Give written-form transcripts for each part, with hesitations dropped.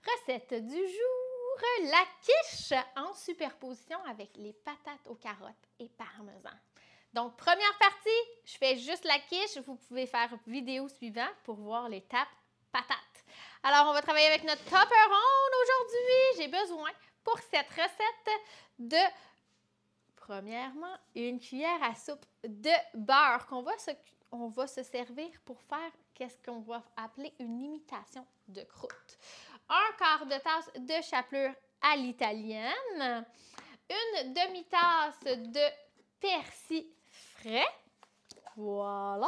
Recette du jour, la quiche en superposition avec les patates aux carottes et parmesan. Donc, première partie, je fais juste la quiche. Vous pouvez faire vidéo suivante pour voir l'étape patates. Alors, on va travailler avec notre tupperone aujourd'hui. J'ai besoin pour cette recette de, premièrement, une cuillère à soupe de beurre qu'on va se servir pour faire qu'est-ce qu'on va appeler une imitation de croûte. Un quart de tasse de chapelure à l'italienne, une demi-tasse de persil frais, voilà,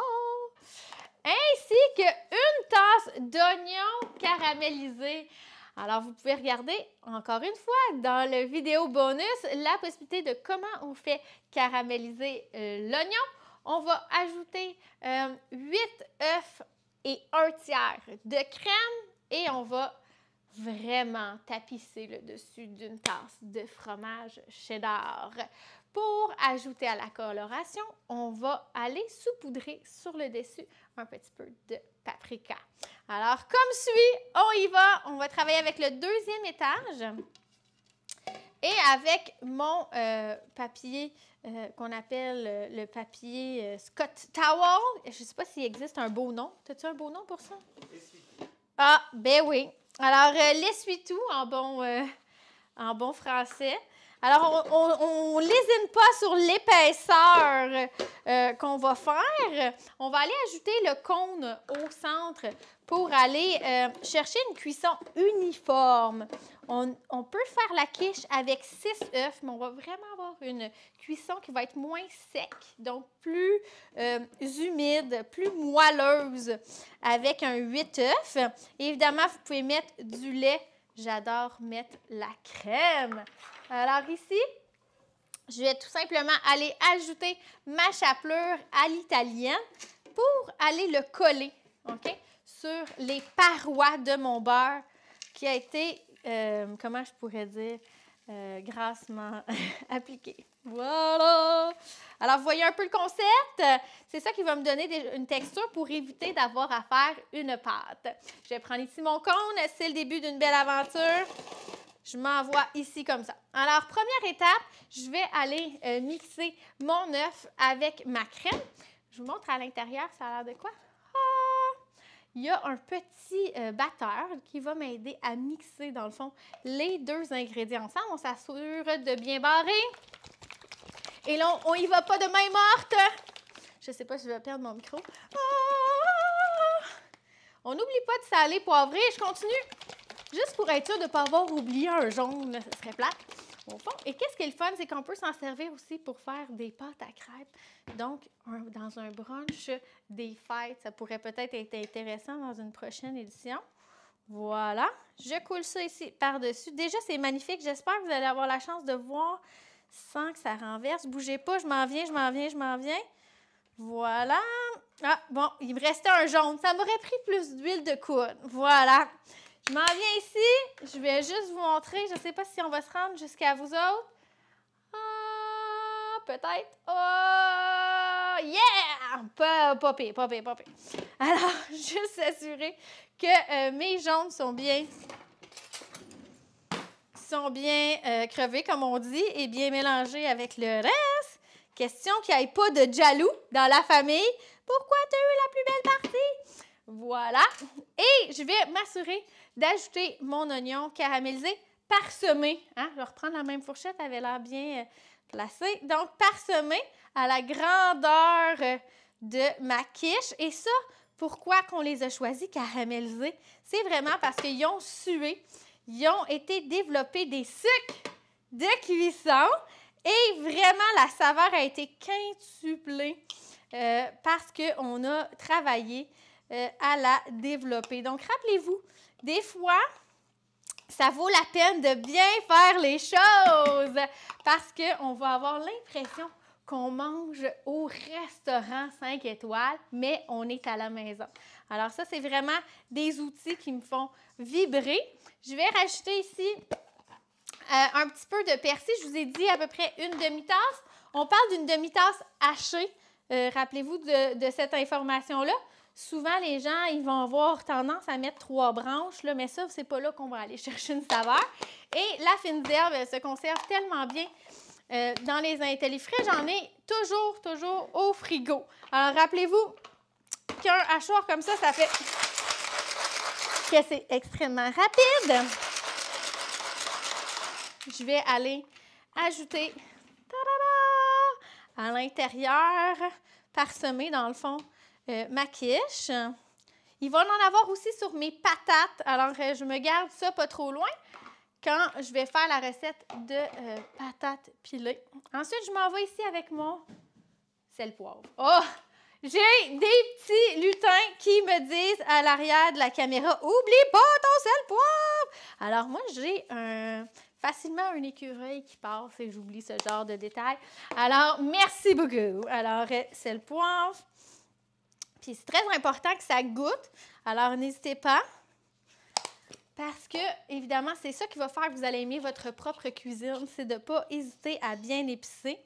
ainsi qu'une tasse d'oignons caramélisés. Alors, vous pouvez regarder, encore une fois, dans le vidéo bonus, la possibilité de comment on fait caraméliser l'oignon. On va ajouter 8 œufs et un tiers de crème et on va vraiment tapisser le dessus d'une tasse de fromage cheddar. Pour ajouter à la coloration, on va aller saupoudrer sur le dessus un petit peu de paprika. Alors, comme suit, on y va. On va travailler avec le deuxième étage et avec mon papier qu'on appelle le papier Scott Towel. Je ne sais pas s'il existe un beau nom. As-tu un beau nom pour ça? Ah, ben oui. Alors, l'essuie-tout en bon français. Alors, on lésine pas sur l'épaisseur qu'on va faire. On va aller ajouter le cône au centre pour aller chercher une cuisson uniforme. On peut faire la quiche avec 6 œufs, mais on va vraiment avoir une cuisson qui va être moins sec, donc plus humide, plus moelleuse, avec un 8 œufs. Et évidemment, vous pouvez mettre du lait. J'adore mettre la crème. Alors ici, je vais tout simplement aller ajouter ma chapelure à l'italienne pour aller le coller, OK, sur les parois de mon beurre qui a été, comment je pourrais dire, grassement appliqué. Voilà! Alors, vous voyez un peu le concept? C'est ça qui va me donner une texture pour éviter d'avoir à faire une pâte. Je vais prendre ici mon cône. C'est le début d'une belle aventure. Je m'envoie ici comme ça. Alors, première étape, je vais aller mixer mon œuf avec ma crème. Je vous montre à l'intérieur, ça a l'air de quoi? Ah! Il y a un petit batteur qui va m'aider à mixer, dans le fond, les deux ingrédients ensemble. On s'assure de bien barrer. Et là, on y va pas de main morte. Je ne sais pas si je vais perdre mon micro. Ah! On n'oublie pas de saler, poivrer. Je continue. Juste pour être sûr de ne pas avoir oublié un jaune, ce serait plate. Au fond. Et qu'est-ce qui est le fun, c'est qu'on peut s'en servir aussi pour faire des pâtes à crêpes. Donc, dans un brunch des fêtes, ça pourrait peut-être être intéressant dans une prochaine édition. Voilà. Je coule ça ici par-dessus. Déjà, c'est magnifique. J'espère que vous allez avoir la chance de voir sans que ça renverse. Bougez pas, je m'en viens. Voilà. Ah, bon, il me restait un jaune. Ça m'aurait pris plus d'huile de coude. Voilà. Je m'en viens ici. Je vais juste vous montrer. Je ne sais pas si on va se rendre jusqu'à vous autres. Ah, peut-être. Oh, yeah! Pas pire. Alors, juste s'assurer que mes jaunes sont bien crevés, comme on dit, et bien mélangés avec le reste. Question qu'il n'y ait pas de jaloux dans la famille. Pourquoi tu as eu la plus belle partie? Voilà. Et je vais m'assurer d'ajouter mon oignon caramélisé parsemé. Hein? Je vais reprendre la même fourchette, elle avait l'air bien placée. Donc, parsemé à la grandeur de ma quiche. Et ça, pourquoi qu'on les a choisis caramélisés? C'est vraiment parce qu'ils ont sué. Ils ont été développés des sucres de cuisson et vraiment, la saveur a été quintuplée parce qu'on a travaillé à la développer. Donc, rappelez-vous, des fois, ça vaut la peine de bien faire les choses parce qu'on va avoir l'impression qu'on mange au restaurant 5 étoiles, mais on est à la maison. Alors ça, c'est vraiment des outils qui me font vibrer. Je vais rajouter ici un petit peu de persil. Je vous ai dit à peu près une demi-tasse. On parle d'une demi-tasse hachée. Rappelez-vous de cette information-là. souvent, les gens, ils vont avoir tendance à mettre 3 branches, là, mais ça, c'est pas là qu'on va aller chercher une saveur. Et la fine d'herbe, elle se conserve tellement bien dans les intellifrais. J'en ai toujours au frigo. Alors, rappelez-vous qu'un hachoir comme ça fait que c'est extrêmement rapide. Je vais aller ajouter à l'intérieur, parsemer dans le fond, ma quiche. Il va en avoir aussi sur mes patates. Alors, je me garde ça pas trop loin quand je vais faire la recette de patates pilées. Ensuite, je m'en vais ici avec mon sel poivre. Oh! J'ai des petits lutins qui me disent à l'arrière de la caméra « Oublie pas ton sel poivre! » Alors, moi, j'ai facilement un écureuil qui passe et j'oublie ce genre de détails. Alors, merci beaucoup. Alors, sel poivre. Puis, c'est très important que ça goûte. Alors, n'hésitez pas. Parce que, évidemment, c'est ça qui va faire que vous allez aimer votre propre cuisine. C'est de ne pas hésiter à bien épicer.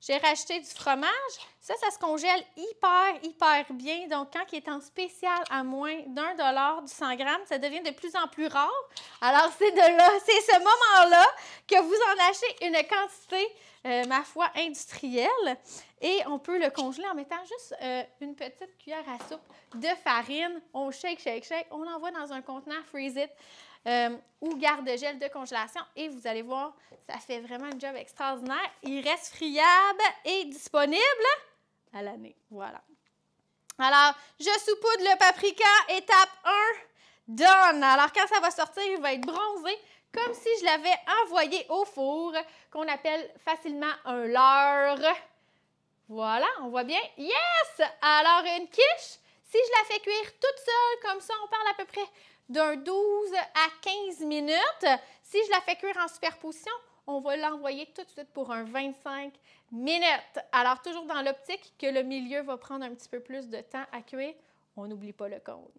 J'ai racheté du fromage. Ça se congèle hyper bien. Donc, quand il est en spécial à moins d'1 $ du 100 grammes, ça devient de plus en plus rare. Alors, c'est ce moment-là que vous en achetez une quantité, ma foi, industrielle. Et on peut le congeler en mettant juste une petite cuillère à soupe de farine. On shake. On l'envoie dans un contenant Freeze It. Ou garde-gel de congélation et vous allez voir, ça fait vraiment un job extraordinaire. Il reste friable et disponible à l'année. Voilà. Alors, je saupoudre le paprika, étape 1, done. Alors, quand ça va sortir, il va être bronzé comme si je l'avais envoyé au four, qu'on appelle facilement un leurre. Voilà, on voit bien. Yes! Alors, une quiche, si je la fais cuire toute seule, comme ça, on parle à peu près d'un 12 à 15 minutes. Si je la fais cuire en superposition, on va l'envoyer tout de suite pour un 25 minutes. Alors, toujours dans l'optique que le milieu va prendre un petit peu plus de temps à cuire, on n'oublie pas le cône.